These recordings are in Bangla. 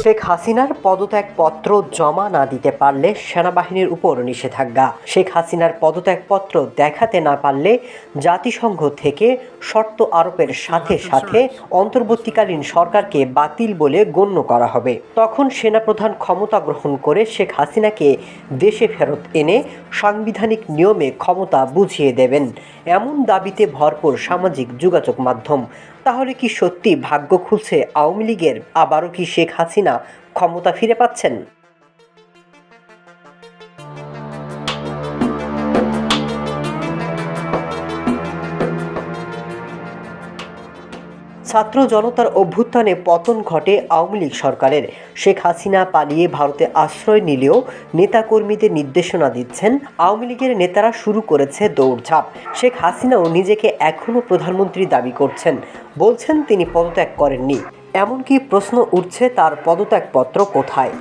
শেখ হাসিনার পদত্যাগপত্র জমা না দিতে পারলে সেনাবাহিনীর উপর নিষেধাজ্ঞা। শেখ হাসিনার পদত্যাগপত্র দেখাতে না পারলে জাতিসংঘ থেকে শর্ত আরোপের সাথে সাথে অন্তর্বর্তীকালীন সরকারকে বাতিল বলে গণ্য করা হবে। তখন সেনাপ্রধান ক্ষমতা গ্রহণ করে শেখ হাসিনাকে দেশে ফেরত এনে সাংবিধানিক নিয়মে ক্ষমতা বুঝিয়ে দেবেন, এমন দাবিতে ভরপুর সামাজিক যোগাযোগ মাধ্যম। তাহলে কি সত্যি ভাগ্য খুলছে আওয়ামী লীগের? আবারও কি শেখ হাসিনা ক্ষমতা ফিরে পাচ্ছেন? ছাত্র জনতার অভ্যুত্থানে পতন ঘটে আওয়ামী লীগ সরকারের। শেখ হাসিনা পালিয়ে ভারতে আশ্রয় নিলেও নেতাকর্মীদের নির্দেশনা দিচ্ছেন আওয়ামী লীগের নেতারা, শুরু করেছে দৌড়ঝাঁপ। শেখ হাসিনাও নিজেকে এখনও প্রধানমন্ত্রী দাবি করছেন, বলছেন তিনি পদত্যাগ করেননি। এমনকি প্রশ্ন উঠছে তার পদত্যাগপত্র কোথায়।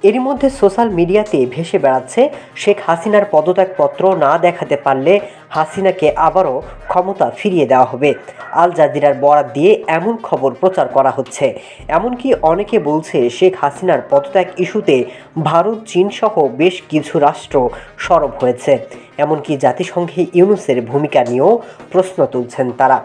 এরই মধ্যে সোশ্যাল মিডিয়াতে ভেসে বেড়াচ্ছে শেখ হাসিনার পদত্যাগপত্র না দেখাতে পারলে হাসিনাকে আবারও ক্ষমতা ফিরিয়ে দেওয়া হবে। আল জাজিরার বরাত দিয়ে এমন খবর প্রচার করা হচ্ছে। এমনকি অনেকে বলছে শেখ হাসিনার পদত্যাগ ইস্যুতে ভারত, চীন সহ বেশ কিছু রাষ্ট্র সরব হয়েছে। এমনকি জাতিসংঘে ইউনূসের ভূমিকা নিয়েও প্রশ্ন তুলছেন তারা।